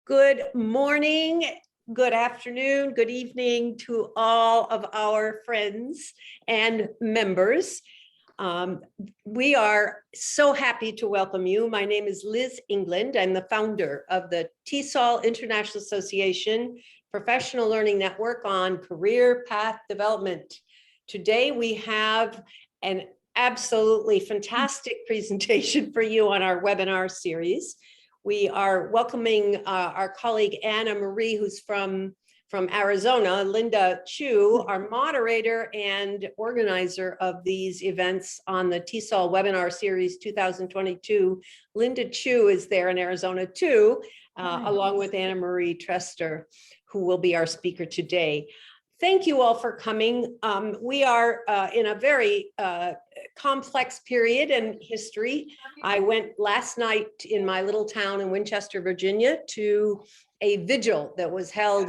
Good morning, good afternoon, good evening to all of our friends and members. We are so happy to welcome you. My name is Liz England. I'm the founder of the TESOL International Association Professional Learning Network on Career Path Development. Today we have an absolutely fantastic presentation for you on our webinar series. We are welcoming our colleague Anna Marie, who's from Arizona, Linda Chu, our moderator and organizer of these events on the TESOL webinar series 2022. Linda Chu is there in Arizona too, along with Anna Marie Trester, who will be our speaker today. Thank you all for coming. We are in a very complex period in history. I went last night in my little town in Winchester, Virginia, to a vigil that was held,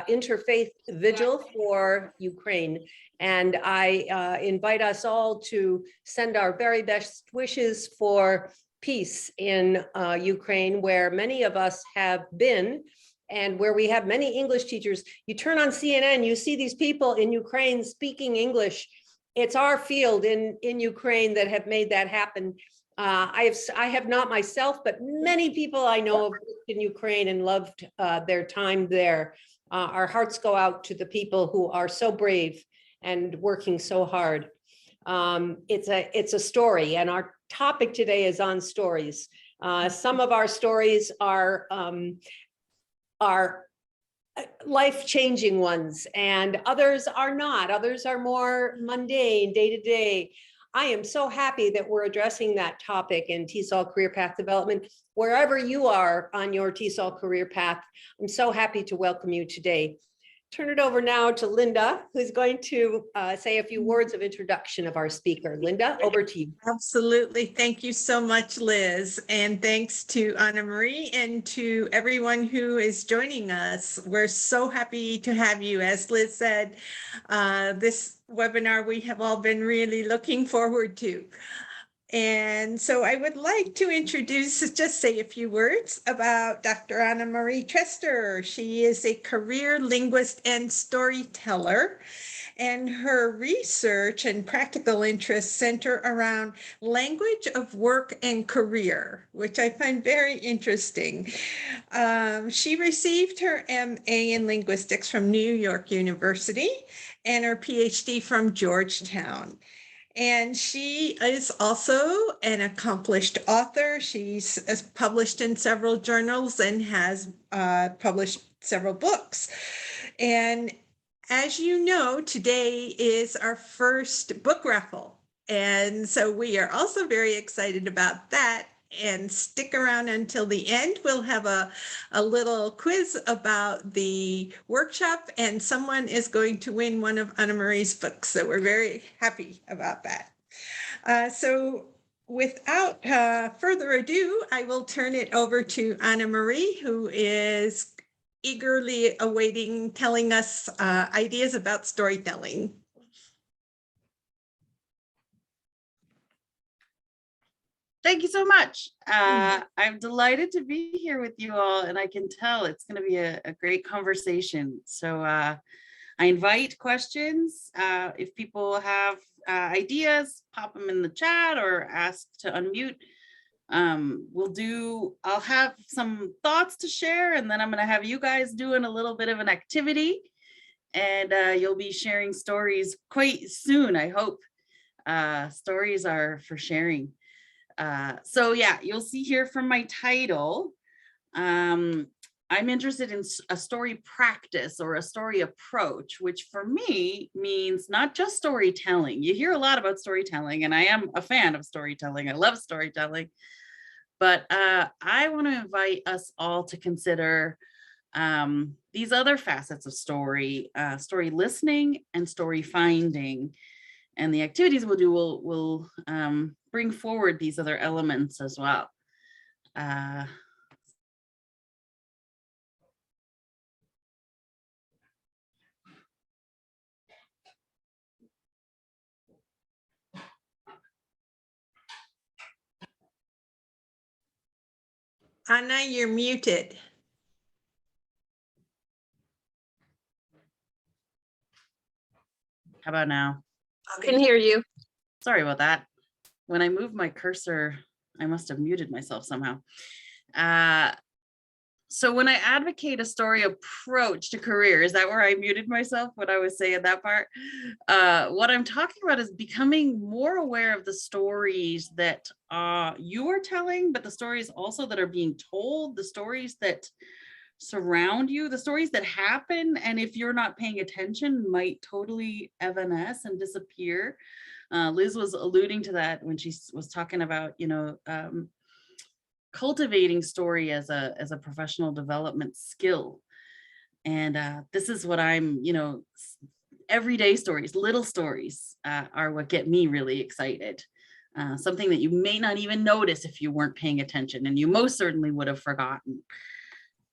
interfaith vigil for Ukraine. And I invite us all to send our very best wishes for peace in Ukraine, where many of us have been, and where we have many English teachers. You turn on CNN, you see these people in Ukraine speaking English. It's our field in Ukraine that have made that happen. I have not myself, but many people I know have lived in Ukraine and loved their time there. Our hearts go out to the people who are so brave and working so hard. It's a story, and our topic today is on stories. Some of our stories are life-changing ones, and others are not. Others are more mundane, day-to-day. I am so happy that we're addressing that topic in TESOL Career Path Development. Wherever you are on your TESOL career path, I'm so happy to welcome you today. Turn it over now to Linda, who's going to say a few words of introduction of our speaker. Linda, over to you. Absolutely. Thank you so much, Liz. And thanks to Anna Marie and to everyone who is joining us. We're so happy to have you. As Liz said, this webinar we have all been really looking forward to. And so I would like to just say a few words about Dr. Anna Marie Trester. She is a career linguist and storyteller, and her research and practical interests center around language of work and career, which I find very interesting. She received her MA in linguistics from New York University and her PhD from Georgetown. And she is also an accomplished author. She's published in several journals and has published several books. And as you know, today is our first book raffle. And so we are also very excited about that. And stick around until the end. We'll have a little quiz about the workshop, and someone is going to win one of Anna Marie's books. So we're very happy about that. So without further ado, I will turn it over to Anna Marie, who is eagerly awaiting telling us ideas about storytelling. Thank you so much. I'm delighted to be here with you all, and I can tell it's going to be a great conversation. So I invite questions. If people have ideas, pop them in the chat or ask to unmute. I'll have some thoughts to share, and then I'm going to have you guys doing a little bit of an activity, and you'll be sharing stories quite soon, I hope. Stories are for sharing. So yeah, you'll see here from my title, I'm interested in a story practice or a story approach, which for me means not just storytelling. You hear a lot about storytelling, and I am a fan of storytelling. I love storytelling, but I want to invite us all to consider these other facets of story listening and story finding. And the activities we'll do will bring forward these other elements as well. Anna, you're muted. How about now? Can hear you. Sorry about that. When I moved my cursor, I must have muted myself somehow. So when I advocate a story approach to career, is that where I muted myself when I was saying that part? What I'm talking about is becoming more aware of the stories that you are telling, but the stories also that are being told, the stories that surround you, the stories that happen, and if you're not paying attention, might totally evanesce and disappear. Liz was alluding to that when she was talking about, cultivating story as a professional development skill. And this is what I'm, everyday stories, little stories are what get me really excited. Something that you may not even notice if you weren't paying attention, and you most certainly would have forgotten.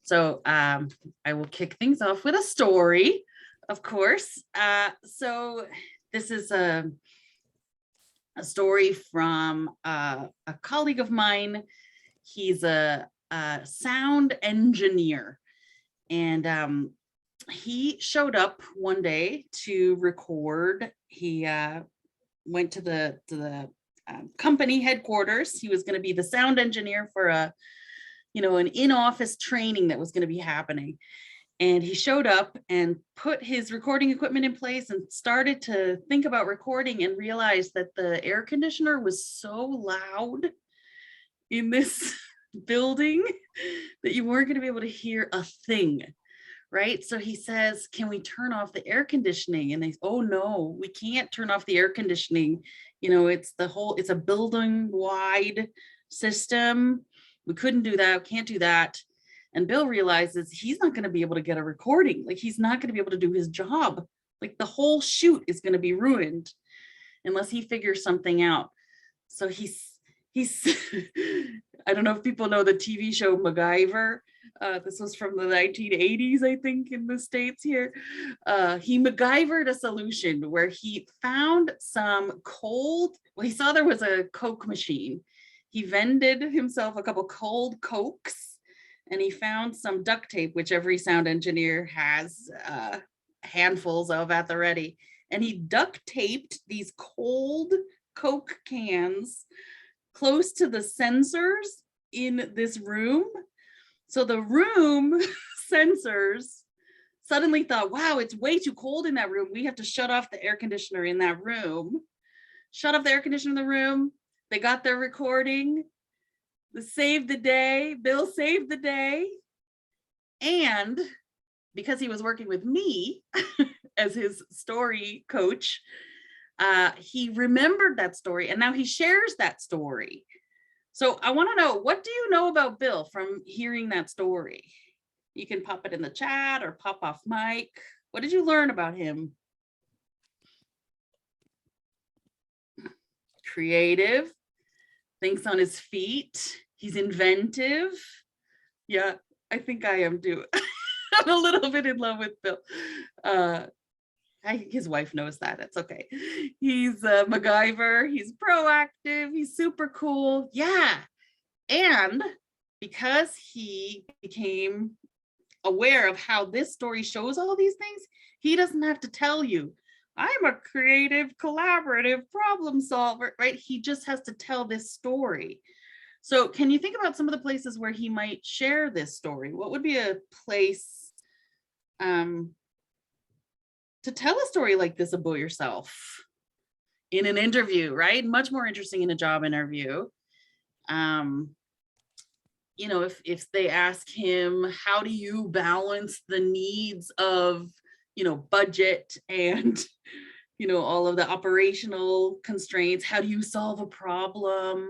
So I will kick things off with a story, of course. So this is a story from a colleague of mine. He's a sound engineer, and he showed up one day to record. He went to the company headquarters. He was going to be the sound engineer for an in-office training that was going to be happening. And he showed up and put his recording equipment in place and started to think about recording, and realized that the air conditioner was so loud in this building that you weren't going to be able to hear a thing, right? So he says, can we turn off the air conditioning? And they, oh no, we can't turn off the air conditioning. It's a building wide system. We couldn't do that, can't do that. And Bill realizes he's not going to be able to get a recording. Like, he's not going to be able to do his job. Like, the whole shoot is going to be ruined unless he figures something out. So he's I don't know if people know the TV show MacGyver. This was from the 1980s, I think, in the States here. He MacGyvered a solution where he found some he saw there was a Coke machine. He vended himself a couple cold Cokes, and he found some duct tape, which every sound engineer has handfuls of at the ready. And he duct taped these cold Coke cans close to the sensors in this room. So the room sensors suddenly thought, wow, it's way too cold in that room. We have to shut off the air conditioner in that room. Shut off the air conditioner in the room. They got their recording. They saved the day. Bill saved the day. And because he was working with me as his story coach, he remembered that story, and now he shares that story. So I want to know, what do you know about Bill from hearing that story? You can pop it in the chat or pop off mic. What did you learn about him? Creative, thinks on his feet. He's inventive. Yeah, I think I am too. I'm a little bit in love with Bill. His wife knows that. It's okay. He's a MacGyver. He's proactive. He's super cool. Yeah. And because he became aware of how this story shows all these things, he doesn't have to tell you, I'm a creative, collaborative problem solver, right? He just has to tell this story. So can you think about some of the places where he might share this story? What would be a place to tell a story like this about yourself in an interview, right? Much more interesting in a job interview. If they ask him, how do you balance the needs of, budget and, all of the operational constraints? How do you solve a problem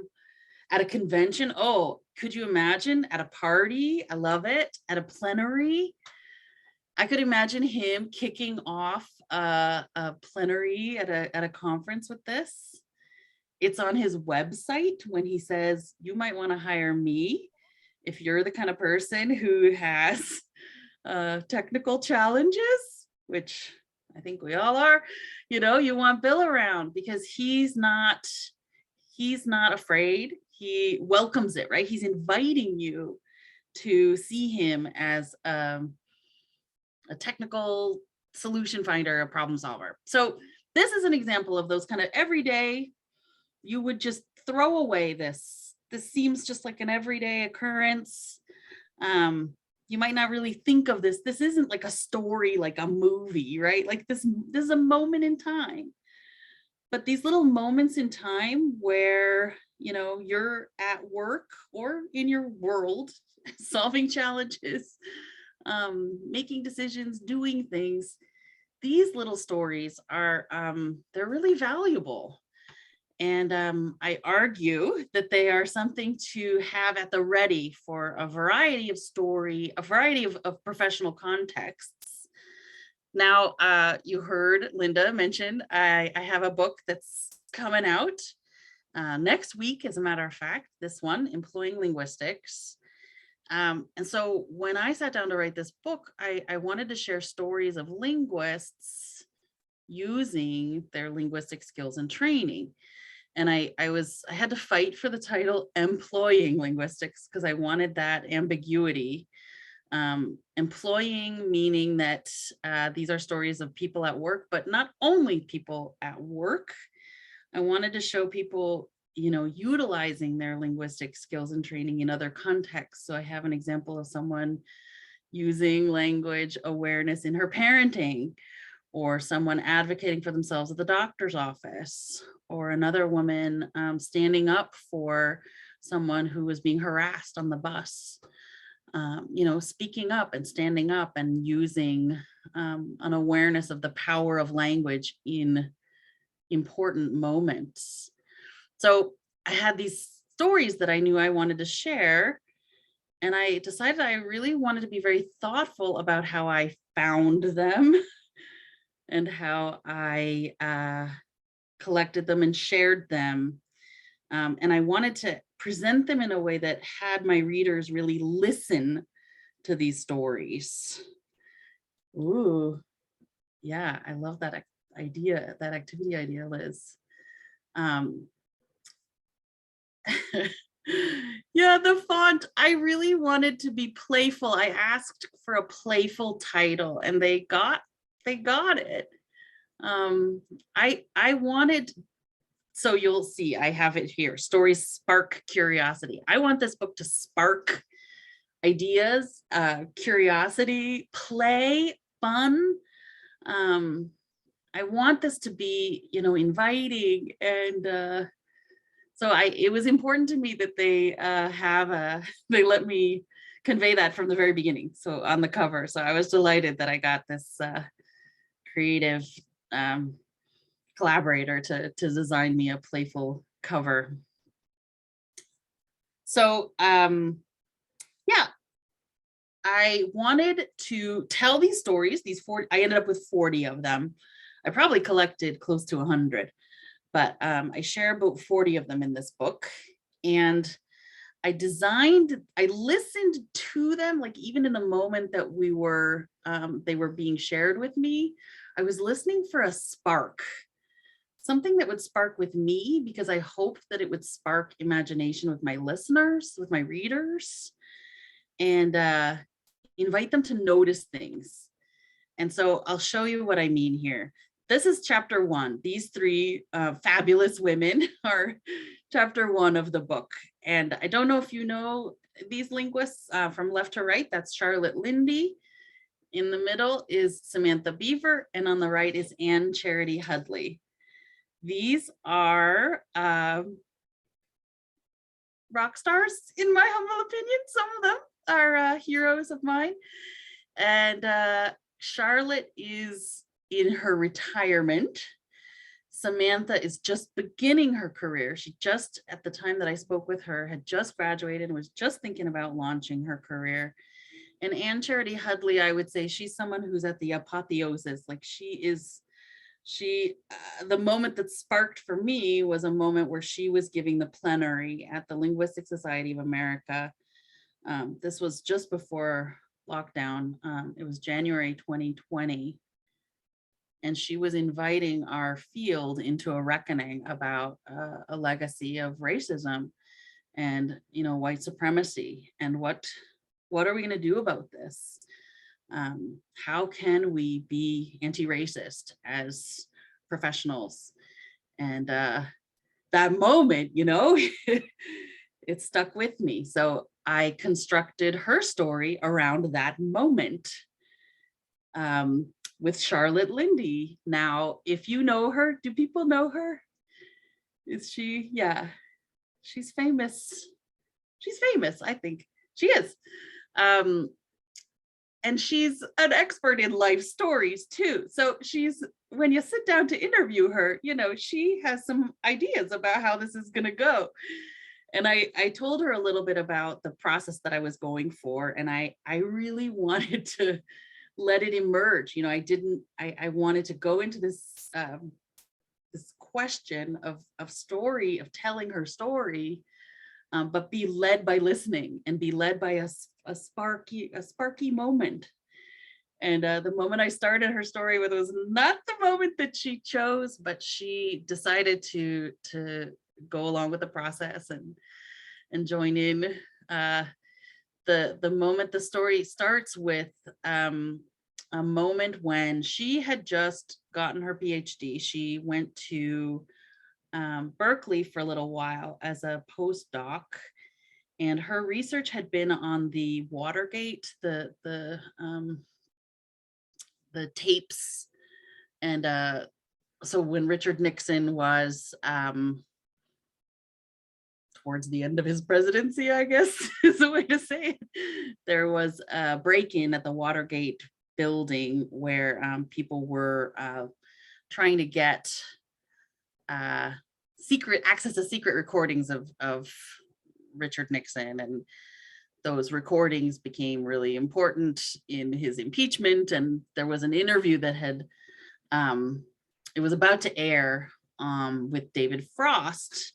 at a convention? Oh, could you imagine at a party? I love it. At a plenary. I could imagine him kicking off a plenary at a conference with this. It's on his website when he says, you might want to hire me if you're the kind of person who has technical challenges, which I think we all are. You want Bill around because he's not afraid. He welcomes it, right? He's inviting you to see him as a technical solution finder, a problem solver. So this is an example of those kind of everyday, you would just throw away this. This seems just like an everyday occurrence. You might not really think of this. This isn't like a story, like a movie, right? Like this is a moment in time. But these little moments in time where, you know, you're at work or in your world, solving challenges, making decisions, doing things, these little stories are, they're really valuable. And I argue that they are something to have at the ready for a variety of of professional contexts. Now, you heard Linda mention, I have a book that's coming out next week, as a matter of fact, this one, Employing Linguistics. And so when I sat down to write this book, I wanted to share stories of linguists using their linguistic skills and training. And I had to fight for the title Employing Linguistics because I wanted that ambiguity. Employing meaning that these are stories of people at work, but not only people at work. I wanted to show people, you know, utilizing their linguistic skills and training in other contexts. So I have an example of someone using language awareness in her parenting, or someone advocating for themselves at the doctor's office, or another woman standing up for someone who was being harassed on the bus. You know, speaking up and standing up and using an awareness of the power of language in important moments. So I had these stories that I knew I wanted to share, and I decided I really wanted to be very thoughtful about how I found them and how I collected them and shared them. And I wanted to present them in a way that had my readers really listen to these stories. Ooh, yeah, I love that idea, that activity idea, Liz. Yeah, the font, I really wanted to be playful. I asked for a playful title and they got it. I wanted, so you'll see, I have it here. Stories spark curiosity. I want this book to spark ideas, curiosity, play, fun. I want this to be, you know, inviting, and so it was important to me that they they let me convey that from the very beginning. So on the cover, so I was delighted that I got this creative collaborator to design me a playful cover. So yeah, I wanted to tell these stories, I ended up with 40 of them. I probably collected close to 100, but I share about 40 of them in this book. And I listened to them, like even in the moment that they were being shared with me, I was listening for a spark, something that would spark with me, because I hoped that it would spark imagination with my listeners, with my readers, and invite them to notice things. And so I'll show you what I mean here. This is chapter 1. These 3 fabulous women are chapter 1 of the book. And I don't know if you know these linguists from left to right. That's Charlotte Lindy. In the middle is Samantha Beaver, and on the right is Anne Charity Hudley. These are rock stars, in my humble opinion. Some of them are heroes of mine. And Charlotte is in her retirement. Samantha is just beginning her career. She just, at the time that I spoke with her, had just graduated and was just thinking about launching her career. And Anne Charity Hudley, I would say she's someone who's at the apotheosis. Like the moment that sparked for me was a moment where she was giving the plenary at the Linguistic Society of America. This was just before lockdown. It was January 2020. And she was inviting our field into a reckoning about a legacy of racism and, you know, white supremacy, and what are we going to do about this? How can we be anti-racist as professionals. And that moment, it stuck with me. So I constructed her story around that moment with Charlotte Lindy. Now, if you know her, do people know her? Is she? Yeah, she's famous. She's famous, I think. She is. And she's an expert in life stories too. So when you sit down to interview her, she has some ideas about how this is going to go. And I told her a little bit about the process that I was going for. And I really wanted to let it emerge. I wanted to go into this question of telling her story, but be led by listening and be led by a sparky moment. And the moment I started her story with was not the moment that she chose, but she decided to go along with the process and join in. The moment the story starts with a moment when she had just gotten her PhD. She went to Berkeley for a little while as a postdoc, and her research had been on the Watergate, the tapes, and so when Richard Nixon was towards the end of his presidency, I guess is the way to say it, there was a break-in at the Watergate building where people were trying to get access to secret recordings of Richard Nixon, and those recordings became really important in his impeachment. And there was an interview that had it was about to air with David Frost,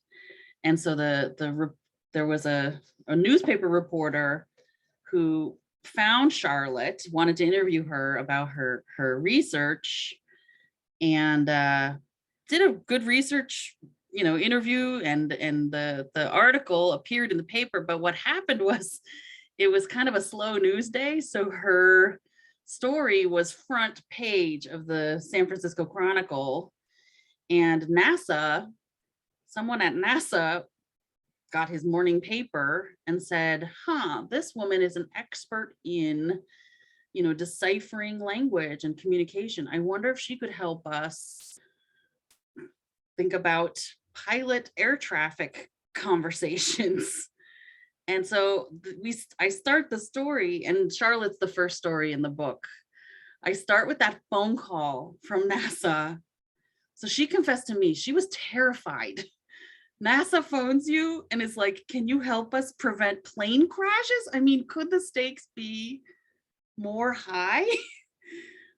and so there was a newspaper reporter who found Charlotte, wanted to interview her about her research, and did a good research interview, and the article appeared in the paper. But what happened was it was kind of a slow news day, so her story was front page of the San Francisco Chronicle, and someone at NASA got his morning paper and said, this woman is an expert in deciphering language and communication. I wonder if she could help us think about pilot air traffic conversations. And so I start the story, and Charlotte's the first story in the book. I start with that phone call from NASA. So she confessed to me, she was terrified. NASA phones you and is like, can you help us prevent plane crashes? I mean, could the stakes be more high?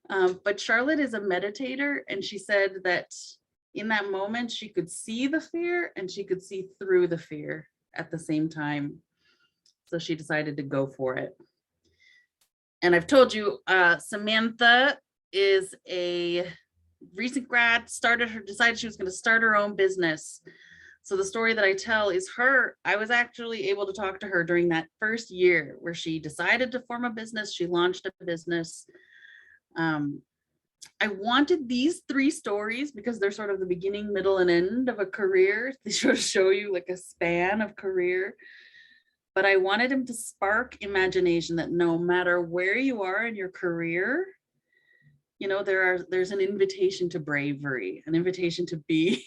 But Charlotte is a meditator, and she said that in that moment, she could see the fear and she could see through the fear at the same time. So she decided to go for it. And I've told you, Samantha is a recent grad, decided she was going to start her own business. So the story that I tell is I was actually able to talk to her during that first year where she decided to form a business. She launched a business. I wanted these 3 stories because they're sort of the beginning, middle, and end of a career. They sort of show you like a span of career. But I wanted them to spark imagination, that no matter where you are in your career, there's an invitation to bravery, an invitation to be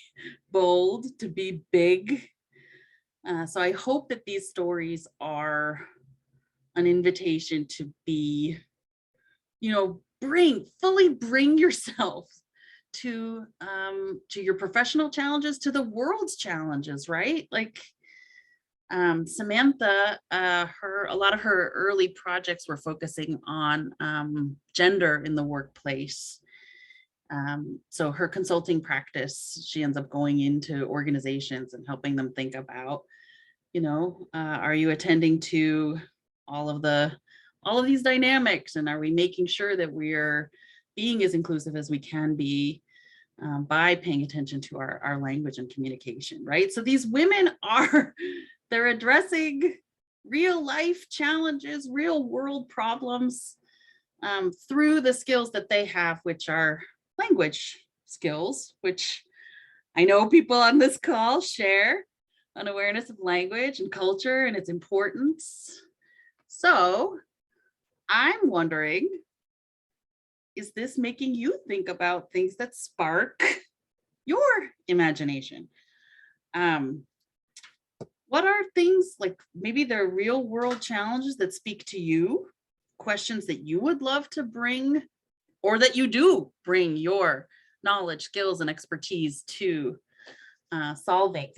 bold, to be big. So I hope that these stories are an invitation to be, bring yourself to your professional challenges, to the world's challenges, right? Like Samantha, a lot of her early projects were focusing on gender in the workplace. So her consulting practice, she ends up going into organizations and helping them think about, are you attending to all of these dynamics, and are we making sure that we're being as inclusive as we can be by paying attention to our language and communication, right? So these women they're addressing real life challenges, real world problems through the skills that they have, which are language skills, which I know people on this call share, an awareness of language and culture and its importance. So I'm wondering, is this making you think about things that spark your imagination? What are things like maybe they're real world challenges that speak to you, questions that you would love to bring, or that you do bring your knowledge, skills, and expertise to solving?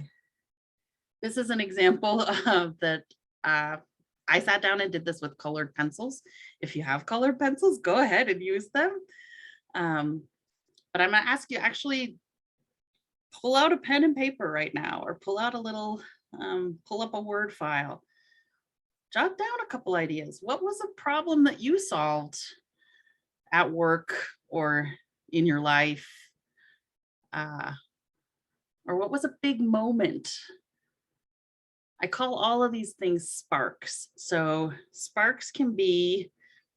This is an example of that. I sat down and did this with colored pencils. If you have colored pencils, go ahead and use them. But I'm gonna ask you actually pull out a pen and paper right now, or pull out a little, pull up a Word file. Jot down a couple ideas. What was a problem that you solved at work or in your life? Or what was a big moment? I call all of these things sparks. So sparks can be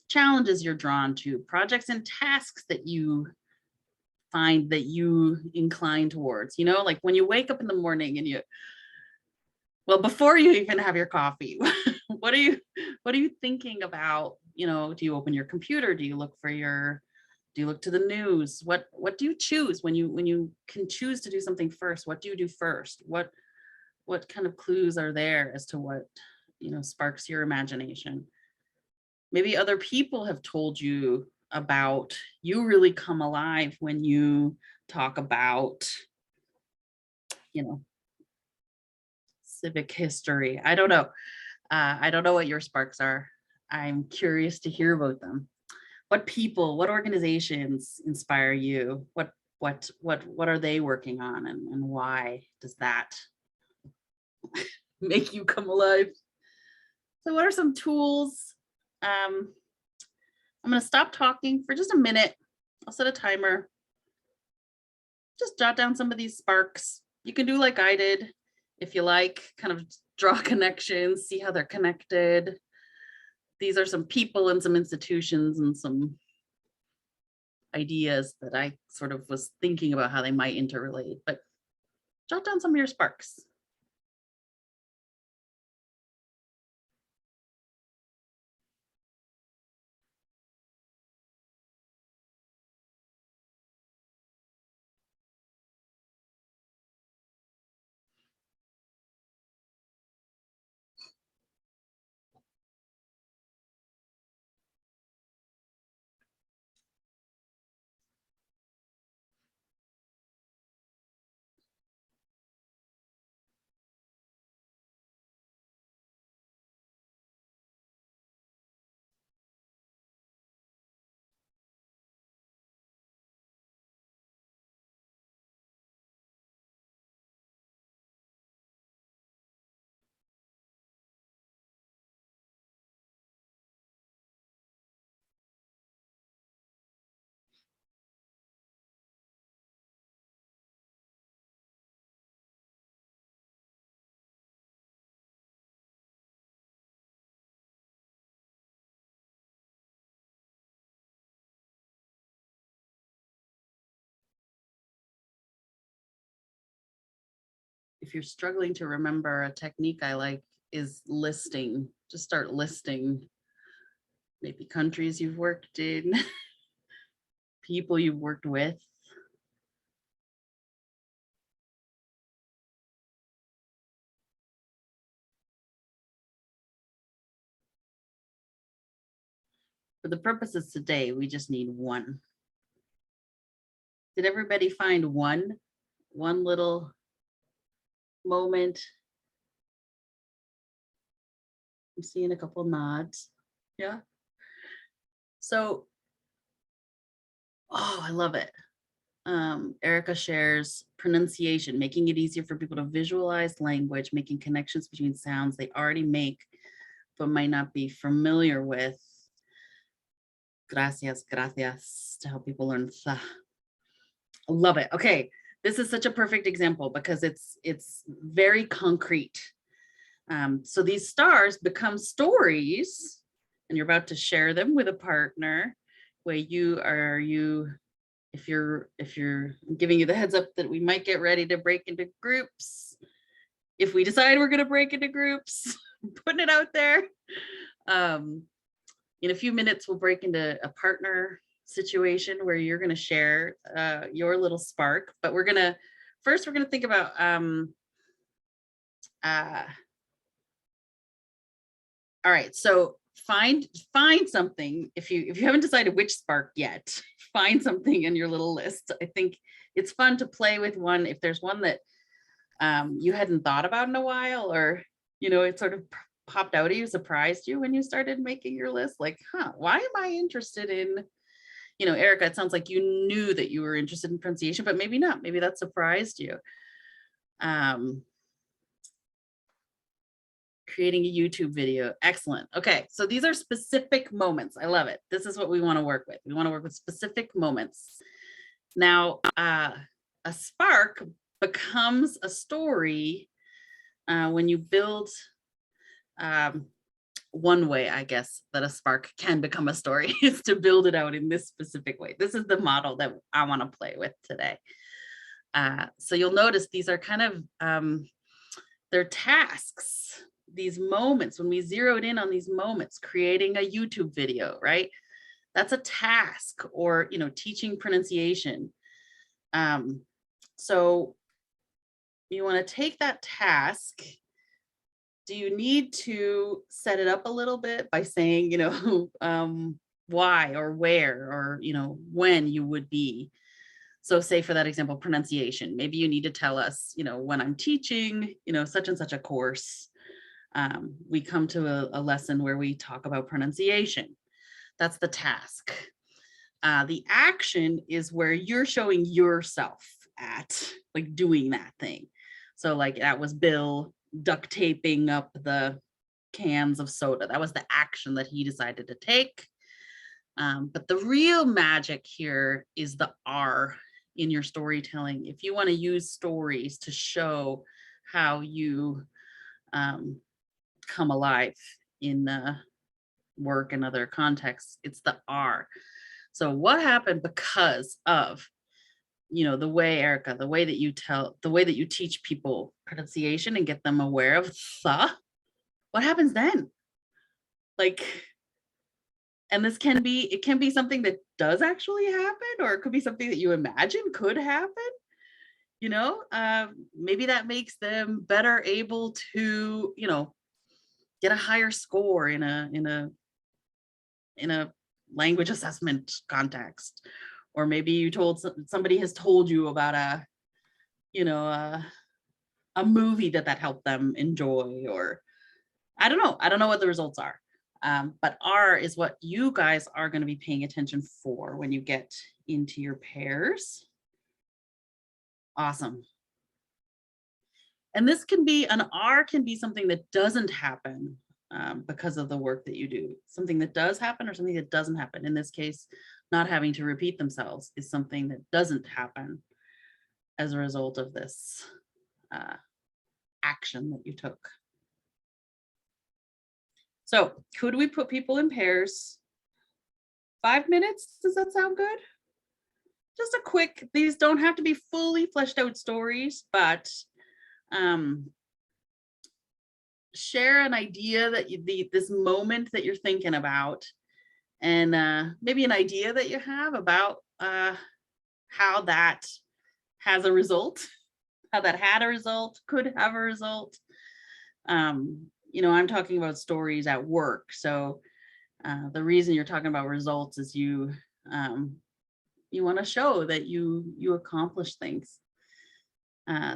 challenges you're drawn to, projects and tasks that you find that you incline towards, like when you wake up in the morning and well, before you even have your coffee, what are you thinking about? Do you open your computer? Do you look to the news? What do you choose when you can choose to do something first? What do you do first? What kind of clues are there as to what, sparks your imagination? Maybe other people have told you about, you really come alive when you talk about, civic history. I don't know. I don't know what your sparks are. I'm curious to hear about them. What people, what organizations inspire you? What are they working on, and why does that make you come alive? So what are some tools? I'm going to stop talking for just a minute. I'll set a timer. Just jot down some of these sparks. You can do like I did, if you like, kind of draw connections, see how they're connected. These are some people and some institutions and some ideas that I sort of was thinking about how they might interrelate, but jot down some of your sparks. If you're struggling to remember, a technique I like is listing. Just start listing maybe countries you've worked in, people you've worked with. For the purposes today, we just need one. Did everybody find one little moment? I'm seeing a couple nods. Yeah. So, I love it. Erica shares pronunciation, making it easier for people to visualize language, making connections between sounds they already make, but might not be familiar with. Gracias, to help people learn the. I love it. Okay, this is such a perfect example because it's very concrete. So these stars become stories, and you're about to share them with a partner where you if you're I'm giving you the heads up that we might get ready to break into groups. If we decide we're going to break into groups, I'm putting it out there. In a few minutes, we'll break into a partner situation where you're going to share your little spark, but we're going to think about all right, so find something. If you haven't decided which spark yet, find something in your little list. I think it's fun to play with one if there's one that you hadn't thought about in a while, or it sort of popped out at you, surprised you when you started making your list, like, why am I interested in, Erica, it sounds like you knew that you were interested in pronunciation, but maybe not, maybe that surprised you. Creating a YouTube video. Excellent. Okay, so these are specific moments. I love it. This is what we want to work with. We want to work with specific moments. Now, a spark becomes a story when you build one way, I guess, that a spark can become a story is to build it out in this specific way. This is the model that I want to play with today. So you'll notice these are kind of, they're tasks. These moments, when we zeroed in on these moments, creating a YouTube video, right? That's a task, or, teaching pronunciation. So you want to take that task. Do you need to set it up a little bit by saying, why or where, or, when you would be? So say for that example, pronunciation, maybe you need to tell us, when I'm teaching, such and such a course, we come to a lesson where we talk about pronunciation. That's the task. The action is where you're showing yourself at, like, doing that thing. So like that was Bill duct taping up the cans of soda. That was the action that he decided to take. But the real magic here is the R in your storytelling. If you want to use stories to show how you come alive in work and other contexts, it's the R. So what happened because of, the way, Erica, the way that you teach people pronunciation and get them aware of the, what happens then? Like, and this can be something that does actually happen, or it could be something that you imagine could happen. Maybe that makes them better able to, get a higher score in a language assessment context. Or maybe you told somebody has told you about a movie that helped them enjoy, or I don't know what the results are. But R is what you guys are going to be paying attention for when you get into your pairs. Awesome. And this can be, an R can be something that doesn't happen because of the work that you do. Something that does happen or something that doesn't happen. In this case, not having to repeat themselves is something that doesn't happen as a result of this action that you took. So could we put people in pairs? 5 minutes, does that sound good? Just a quick, these don't have to be fully fleshed out stories, but share an idea that this moment that you're thinking about, and maybe an idea that you have about how that has a result, how that had a result, could have a result. I'm talking about stories at work. So the reason you're talking about results is you want to show that you accomplish things.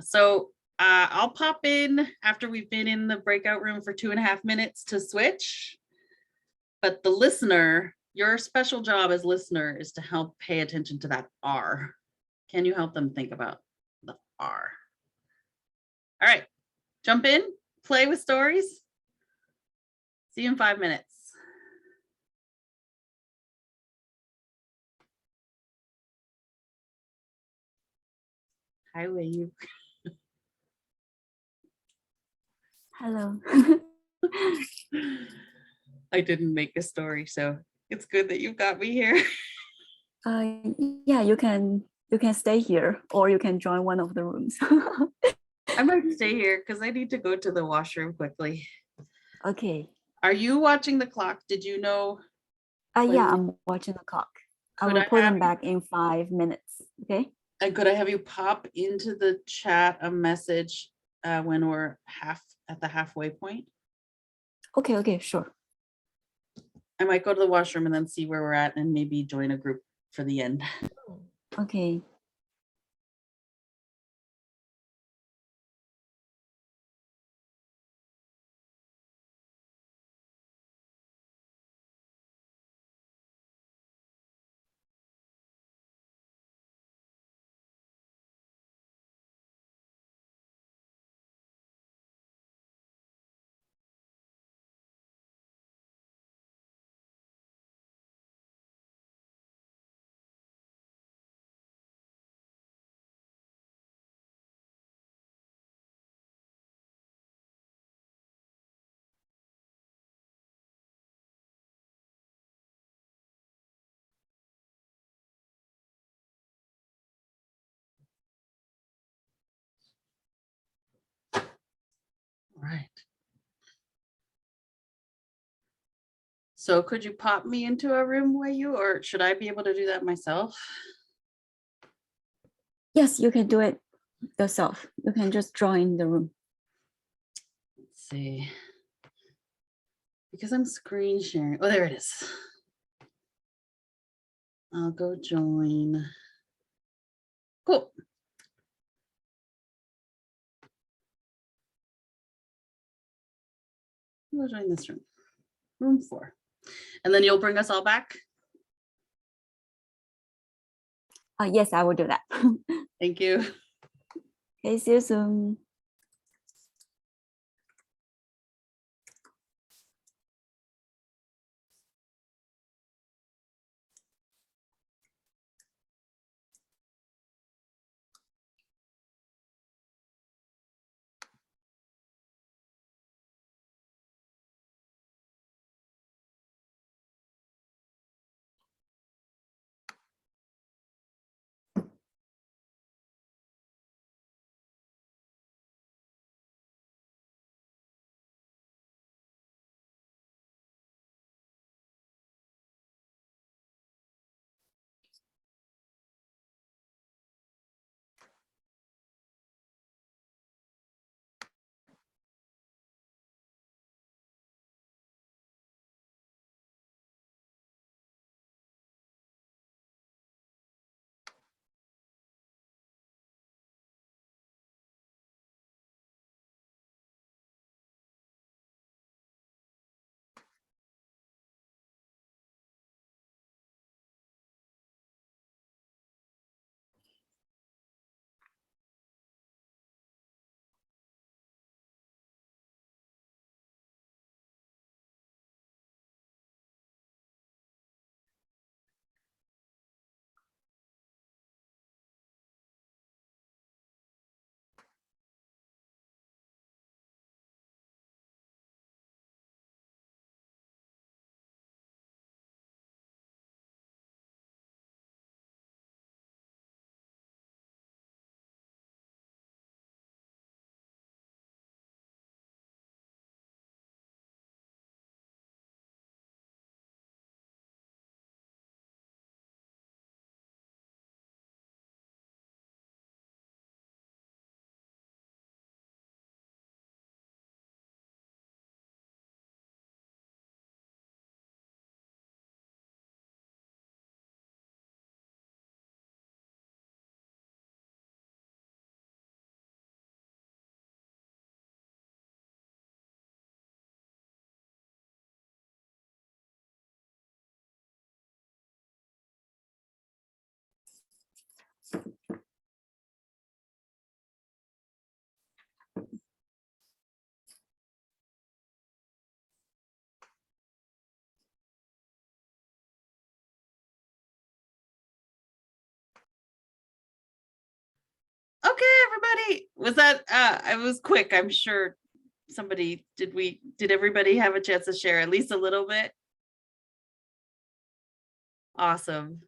So I'll pop in after we've been in the breakout room for 2.5 minutes to switch. But the listener, your special job as listener is to help pay attention to that R. Can you help them think about the R? All right, jump in, play with stories. See you in 5 minutes. Hi, Wei. Hello. I didn't make a story, so it's good that you've got me here. Yeah, you can stay here or you can join one of the rooms. I might stay here because I need to go to the washroom quickly. Okay. Are you watching the clock? Did you know? Yeah, when- I'm watching the clock. I Could will I put have them back in 5 minutes. Okay. And could I have you pop into the chat a message when we're at the halfway point? Okay. Okay. Sure. I might go to the washroom and then see where we're at and maybe join a group for the end. Okay. All right. So could you pop me into a room where you, or should I be able to do that myself? Yes, you can do it yourself. You can just join the room. Let's see. Because I'm screen sharing. Oh, there it is. I'll go join. Cool. I'll join this room. Room 4. And then you'll bring us all back. Yes, I will do that. Thank you. Okay, see you soon. Okay, everybody. Was that I was quick, I'm sure somebody did everybody have a chance to share at least a little bit? Awesome.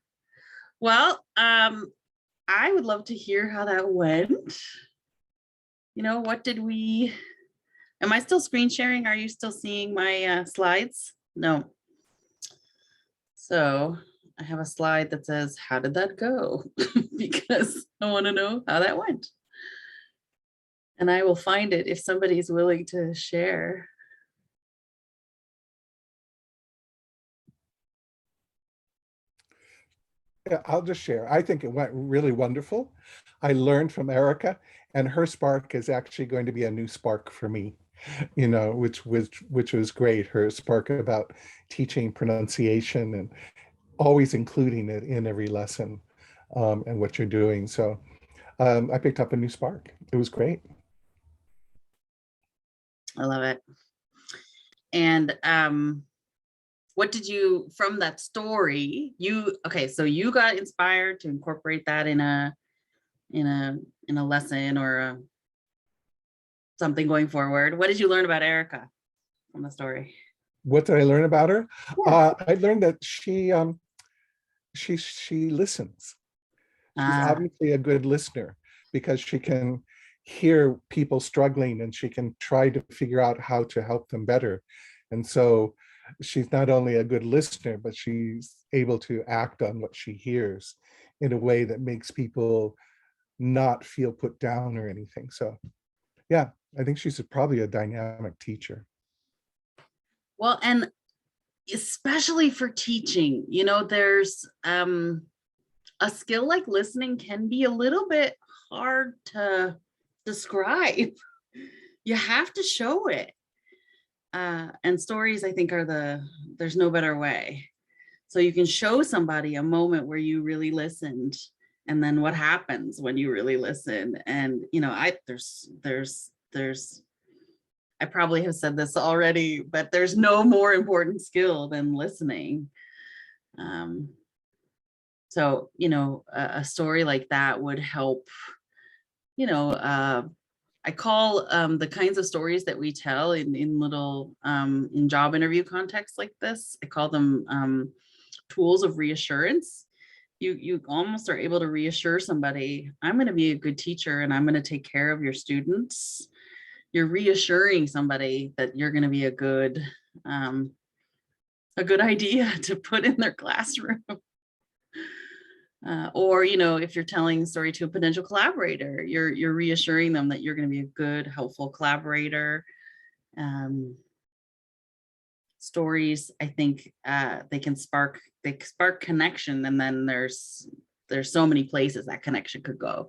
Well, I would love to hear how that went. You know, what did we, am I still screen sharing? Are you still seeing my slides? No. So I have a slide that says, how did that go? Because I want to know how that went. And I will find it if somebody's willing to share. Yeah, I'll just share. I think it went really wonderful. I learned from Erica, and her spark is actually going to be a new spark for me, you know, which was great. Her spark about teaching pronunciation and always including it in every lesson, and what you're doing. So I picked up a new spark. It was great. I love it. And what did you, from that story, okay, so you got inspired to incorporate that in a lesson or something going forward. What did you learn about Erica from the story? What did I learn about her? Yeah. I learned that she listens. She's obviously a good listener because she can hear people struggling and she can try to figure out how to help them better. And so she's not only a good listener, but she's able to act on what she hears in a way that makes people not feel put down or anything. So yeah, I think she's probably a dynamic teacher. Well, and especially for teaching, you know, there's a skill like listening can be a little bit hard to describe. You have to show it. And stories, I think, there's no better way. So you can show somebody a moment where you really listened, and then what happens when you really listen. And, you know, I probably have said this already, but there's no more important skill than listening. So, you know, a story like that would help, you know, I call the kinds of stories that we tell in little in job interview contexts like this, I call them tools of reassurance. You almost are able to reassure somebody, I'm going to be a good teacher and I'm going to take care of your students. You're reassuring somebody that you're going to be a good idea to put in their classroom. Or, you know, if you're telling a story to a potential collaborator, you're reassuring them that you're going to be a good, helpful collaborator. Stories, I think, they spark connection, and then there's so many places that connection could go.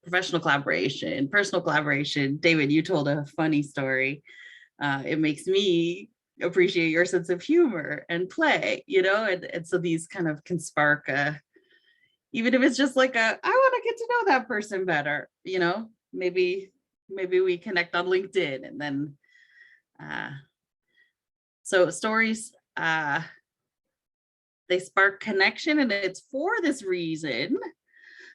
Professional collaboration, personal collaboration. David, you told a funny story. It makes me appreciate your sense of humor and play, you know, and so these kind of can spark even if it's just like I want to get to know that person better, you know, maybe we connect on LinkedIn, and then so stories, they spark connection, and it's for this reason.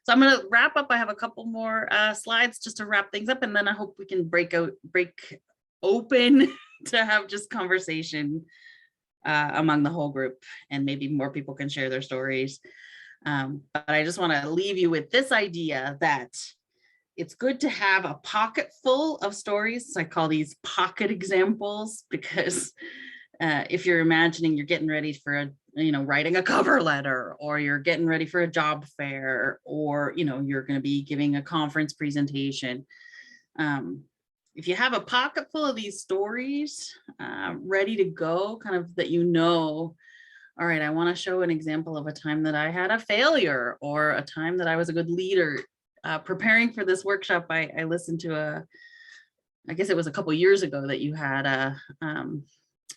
So I'm going to wrap up. I have a couple more slides just to wrap things up, and then I hope we can break open to have just conversation among the whole group, and maybe more people can share their stories. But I just want to leave you with this idea that it's good to have a pocket full of stories. So I call these pocket examples, because if you're imagining you're getting ready for writing a cover letter, or you're getting ready for a job fair, or, you know, you're going to be giving a conference presentation. If you have a pocket full of these stories ready to go, kind of that, you know, all right, I want to show an example of a time that I had a failure, or a time that I was a good leader. Preparing for this workshop, I listened to I guess it was a couple years ago that you had a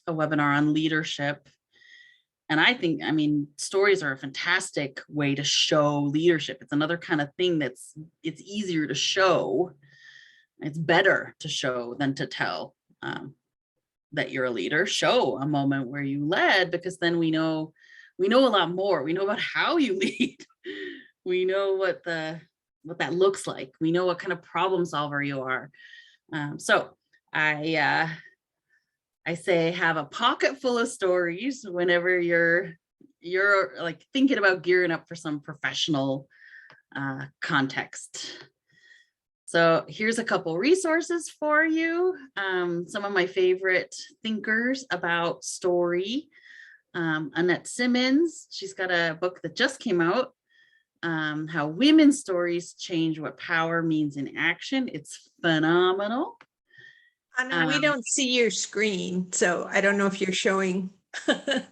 webinar on leadership. And I think, I mean, stories are a fantastic way to show leadership. It's another kind of thing it's easier to show. It's better to show than to tell. That you're a leader. Show a moment where you led, because then we know a lot more. We know about how you lead. We know what that looks like. We know what kind of problem solver you are. So I say have a pocket full of stories whenever you're you're like thinking about gearing up for some professional context. So here's a couple resources for you. Some of my favorite thinkers about story. Annette Simmons, she's got a book that just came out, How Women's Stories Change What Power Means in Action. It's phenomenal. Anna, we don't see your screen, so I don't know if you're showing. I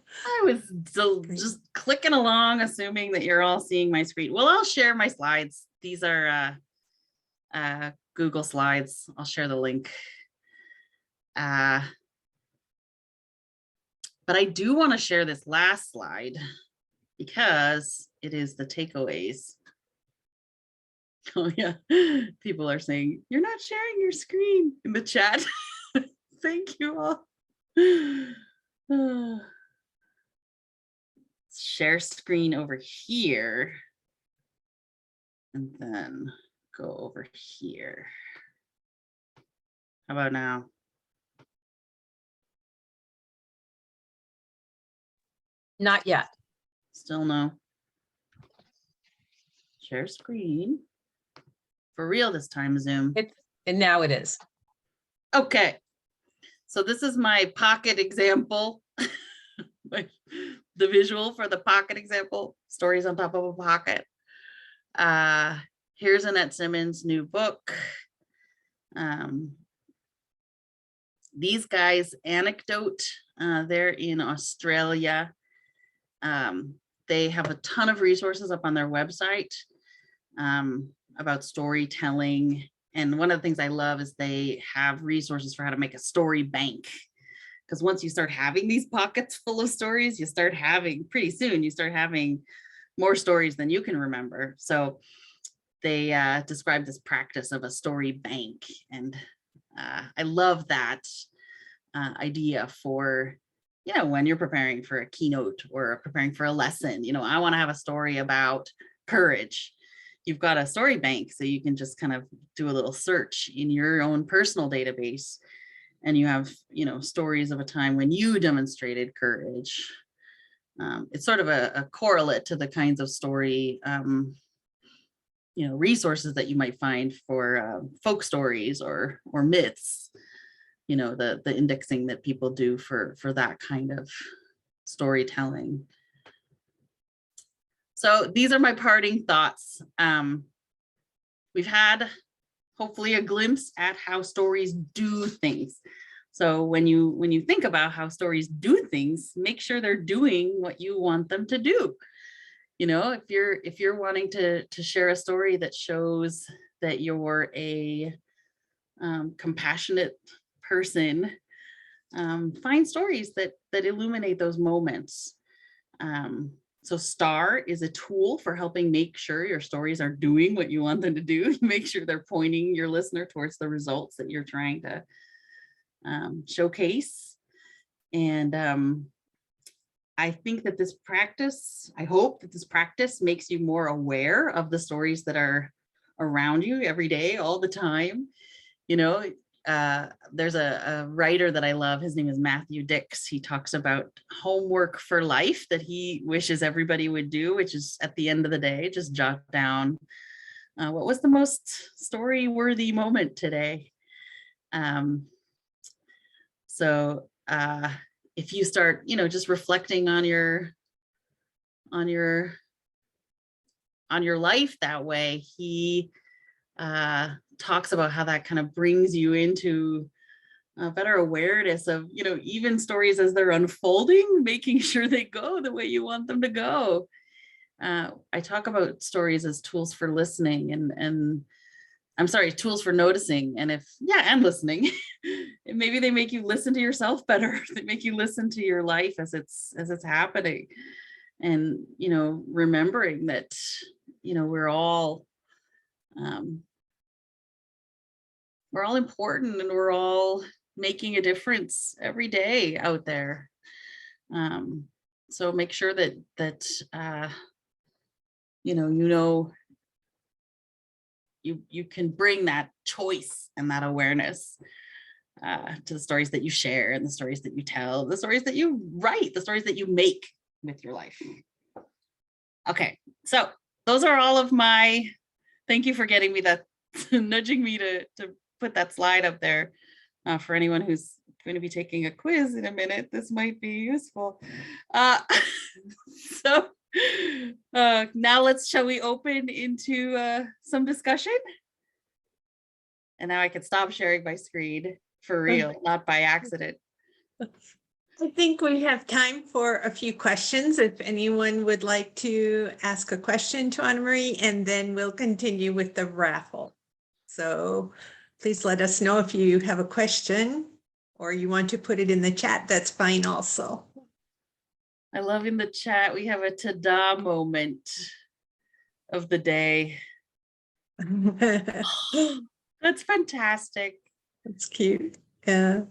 was just clicking along, assuming that you're all seeing my screen. Well, I'll share my slides. These are Google Slides. I'll share the link. But I do want to share this last slide because it is the takeaways. Oh yeah, people are saying, you're not sharing your screen in the chat. Thank you all. Share screen over here. And then go over here. How about now? Not yet. Still no. Share screen. For real this time, Zoom. And now it is. Okay. So this is my pocket example. The visual for the pocket example, stories on top of a pocket. Here's Annette Simmons' new book. These guys anecdote, they're in Australia. They have a ton of resources up on their website about storytelling. And one of the things I love is they have resources for how to make a story bank. Because once you start having these pockets full of stories, you start having, pretty soon, you start having more stories than you can remember. So they describe this practice of a story bank. And I love that idea for, you know, when you're preparing for a keynote or preparing for a lesson. You know, I want to have a story about courage. You've got a story bank, so you can just kind of do a little search in your own personal database. And you have, you know, stories of a time when you demonstrated courage. It's sort of a correlate to the kinds of story, you know, resources that you might find for folk stories or myths. You know, the indexing that people do for that kind of storytelling. So these are my parting thoughts. We've had hopefully a glimpse at how stories do things. So when you think about how stories do things, make sure they're doing what you want them to do. You know, if you're wanting to share a story that shows that you're a compassionate person, find stories that illuminate those moments. So STAR is a tool for helping make sure your stories are doing what you want them to do. Make sure they're pointing your listener towards the results that you're trying to showcase. And I think that this practice, I hope that this practice makes you more aware of the stories that are around you every day, all the time. You know, there's a writer that I love. His name is Matthew Dix. He talks about homework for life that he wishes everybody would do, which is at the end of the day, just jot down what was the most story-worthy moment today. So if you start, you know, just reflecting on your life that way, he talks about how that kind of brings you into a better awareness of, you know, even stories as they're unfolding, making sure they go the way you want them to go. I talk about stories as tools for listening and I'm sorry, tools for noticing. And and listening, and maybe they make you listen to yourself better. They make you listen to your life as it's happening. And, you know, remembering that, you know, we're all important and we're all making a difference every day out there. So make sure that you can bring that choice and that awareness to the stories that you share and the stories that you tell, the stories that you write, the stories that you make. with your life. Okay, so those are all of my, thank you for getting me that, nudging me to put that slide up there. For anyone who's going to be taking a quiz in a minute, this might be useful. So now shall we open into some discussion? And now I can stop sharing my screen for real, not by accident. I think we have time for a few questions if anyone would like to ask a question to Anna Marie, and then we'll continue with the raffle. So please let us know if you have a question or you want to put it in the chat. That's fine also. I love in the chat, we have a ta-da moment of the day. That's fantastic. That's cute. Yeah.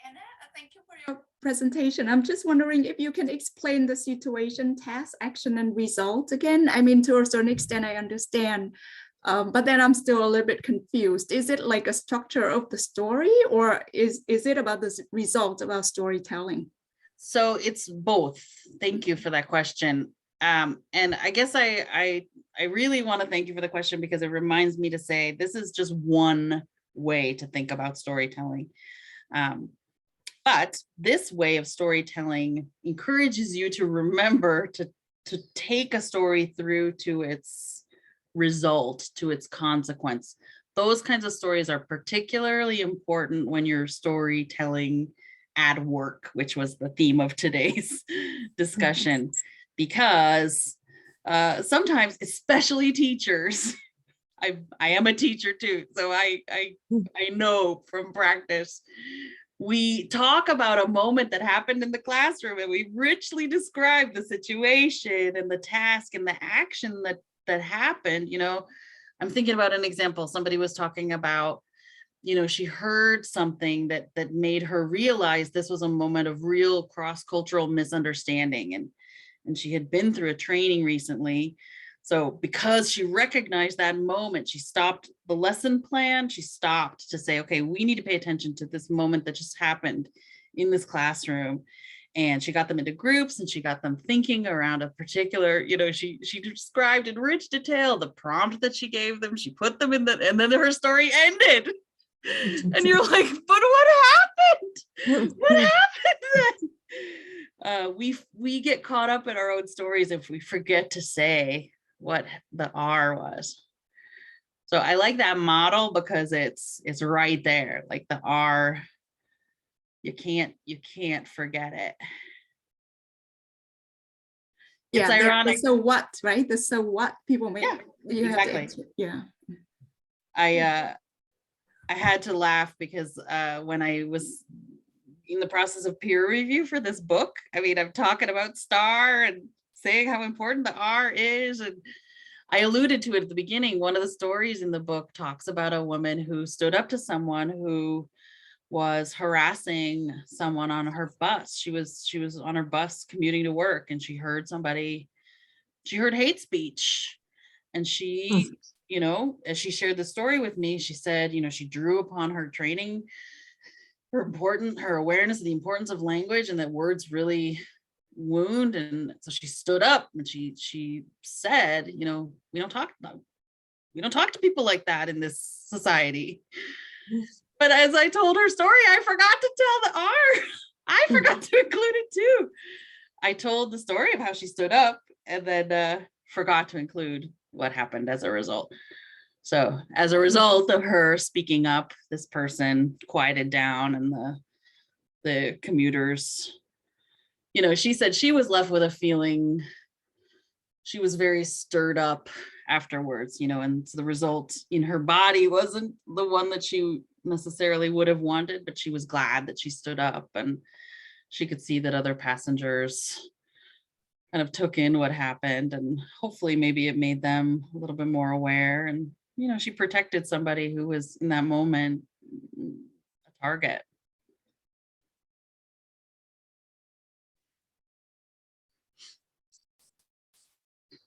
Anna, thank you for your presentation. I'm just wondering if you can explain the situation, task, action, and result again. I mean, to a certain extent, I understand, but then I'm still a little bit confused. Is it like a structure of the story, or is it about the result about storytelling? So it's both. Thank you for that question. And I guess I really want to thank you for the question, because it reminds me to say this is just one way to think about storytelling. But this way of storytelling encourages you to remember to take a story through to its result, to its consequence. Those kinds of stories are particularly important when you're storytelling at work, which was the theme of today's discussion, because sometimes, especially teachers, I am a teacher too, so I know from practice, we talk about a moment that happened in the classroom and we richly describe the situation and the task and the action that happened. You know, I'm thinking about an example. Somebody was talking about, you know, she heard something that made her realize this was a moment of real cross-cultural misunderstanding, and she had been through a training recently. So because she recognized that moment, she stopped the lesson plan. She stopped to say, okay, we need to pay attention to this moment that just happened in this classroom. And she got them into groups and she got them thinking around a particular, you know, she described in rich detail the prompt that she gave them. She put them in and then her story ended. And you're like, but what happened? What happened then? We get caught up in our own stories if we forget to say what the R was. So I like that model because it's right there, like the R. You can't forget it. It's ironic. The so what, right? The so what people make. Yeah, exactly. Yeah. I had to laugh because when I was in the process of peer review for this book, I mean, I'm talking about STAR and saying how important the R is, and I alluded to it at the beginning. One of the stories in the book talks about a woman who stood up to someone who was harassing someone on her bus. She was on her bus commuting to work, and she heard hate speech, and she, you know, as she shared the story with me, she said, you know, she drew upon her training, her awareness of the importance of language, and that words really wound. And so she stood up and she said, you know, we don't talk to people like that in this society. But as I told her story, I forgot to tell the R. I forgot to include it too. I told the story of how she stood up and then forgot to include what happened as a result. So as a result of her speaking up, this person quieted down, and the commuters, you know, she said she was left with a feeling, she was very stirred up afterwards, you know, and the result in her body wasn't the one that she necessarily would have wanted, but she was glad that she stood up, and she could see that other passengers kind of took in what happened, and hopefully maybe it made them a little bit more aware. And, you know, she protected somebody who was in that moment a target.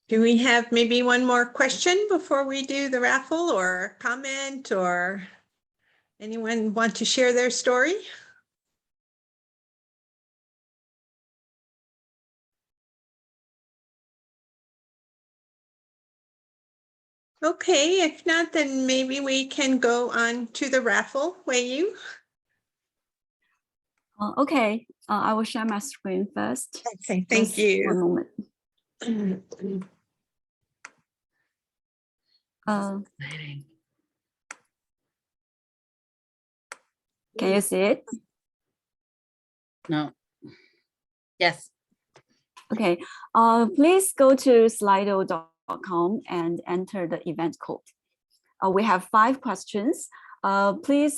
Do we have maybe one more question before we do the raffle, or comment, or anyone want to share their story? Okay, if not, then maybe we can go on to the raffle. Wei Yu? Okay, I will share my screen first. Okay, thank Just you. one moment. Exciting. Can you see it? No. Yes. Okay, please go to slido.com and enter the event code. We have 5 questions. Please,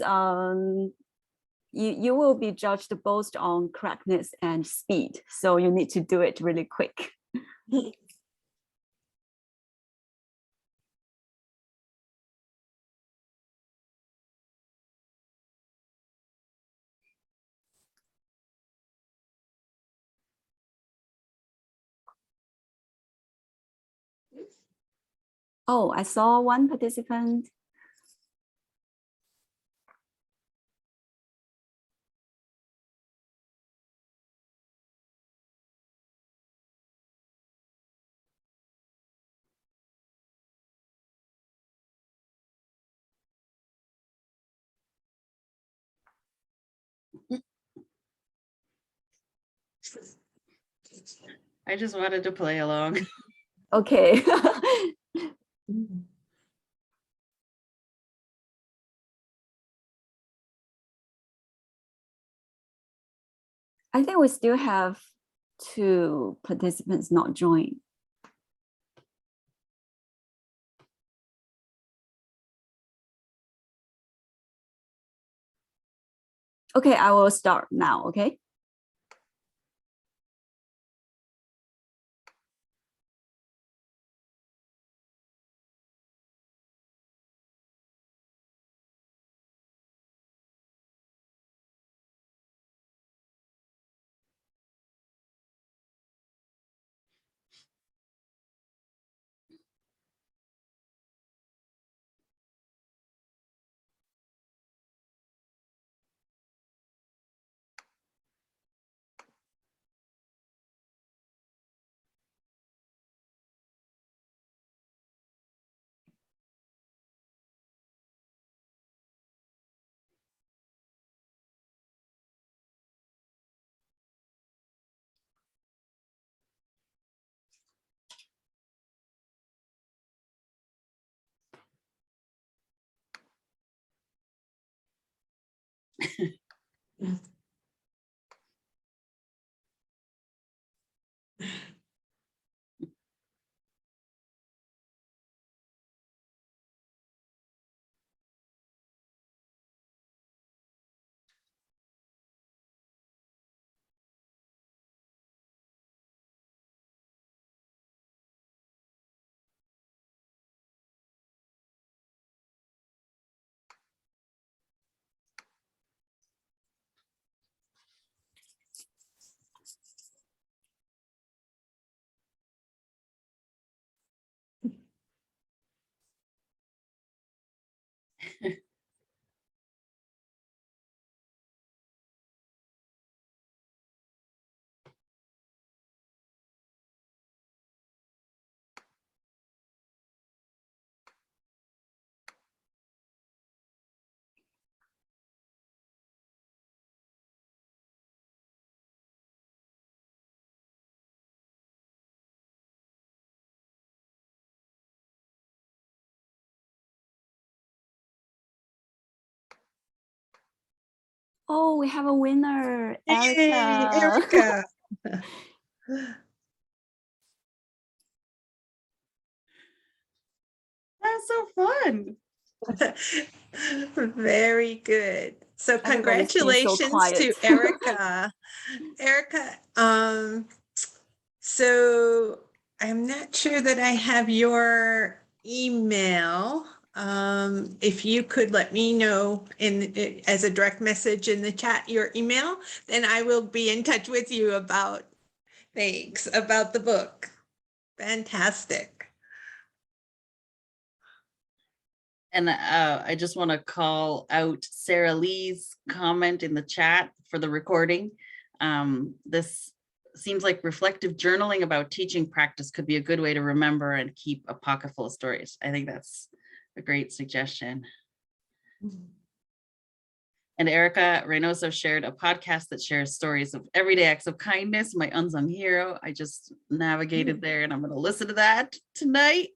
you will be judged both on correctness and speed. So you need to do it really quick. Oh, I saw one participant. I just wanted to play along. Okay. I think we still have 2 participants not join. Okay, I will start now, okay? Oh, we have a winner, Yay, Erica. Erica. That's so fun. Very good. So Everybody's been so congratulations to quiet. Erica. Erica, so I'm not sure that I have your email. If you could let me know as a direct message in the chat, your email, then I will be in touch with you about the book. Fantastic. And I just want to call out Sarah Lee's comment in the chat for the recording. This seems like reflective journaling about teaching practice could be a good way to remember and keep a pocket full of stories. I think that's a great suggestion. And Erica Reynoso shared a podcast that shares stories of everyday acts of kindness, my unsung hero. I just navigated there and I'm going to listen to that tonight.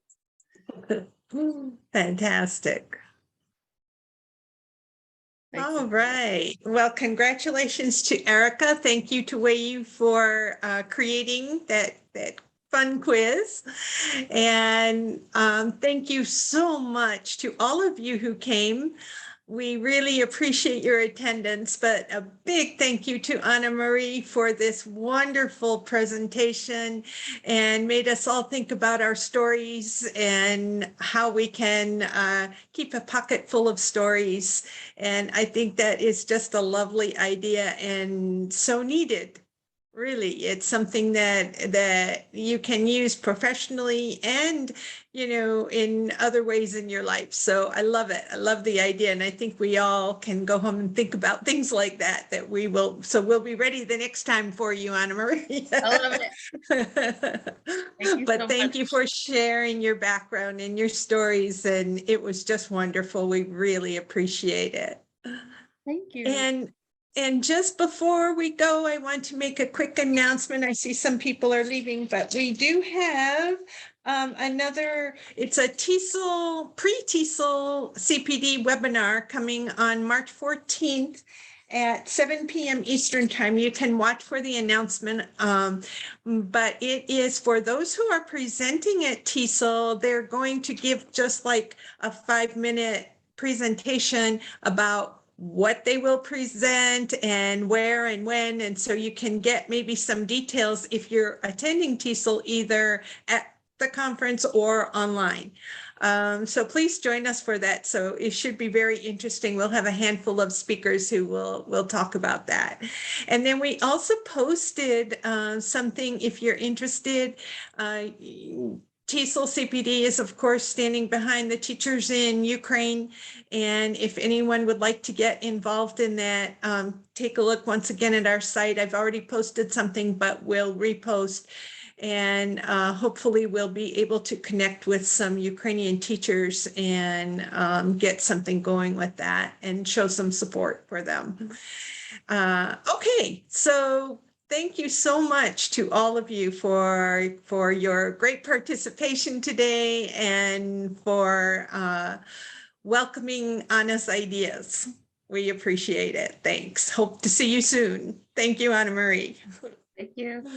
Fantastic. Thanks. All right. Well, congratulations to Erica. Thank you to Wayu for creating that fun quiz. And thank you so much to all of you who came. We really appreciate your attendance, but a big thank you to Anna Marie for this wonderful presentation and made us all think about our stories and how we can keep a pocket full of stories. And I think that is just a lovely idea and so needed. Really, it's something that you can use professionally and, you know, in other ways in your life. So I love it. I love the idea. And I think we all can go home and think about things like that we will. So we'll be ready the next time for you, Anna Marie. I love it. Thank you for sharing your background and your stories. And it was just wonderful. We really appreciate it. Thank you. And just before we go, I want to make a quick announcement. I see some people are leaving, but we do have it's a TESOL, pre-TESOL CPD webinar coming on March 14th at 7 p.m. Eastern time. You can watch for the announcement, but it is for those who are presenting at TESOL. They're going to give just like a 5-minute presentation about what they will present and where and when. And so you can get maybe some details if you're attending TESOL either at the conference or online. So please join us for that. So it should be very interesting. We'll have a handful of speakers who will talk about that. And then we also posted something if you're interested. TESOL CPD is, of course, standing behind the teachers in Ukraine. And if anyone would like to get involved in that, take a look once again at our site. I've already posted something, but we'll repost. And hopefully we'll be able to connect with some Ukrainian teachers and get something going with that and show some support for them. Okay, so thank you so much to all of you for your great participation today and for welcoming Anna's ideas. We appreciate it. Thanks. Hope to see you soon. Thank you, Anna Marie. Thank you.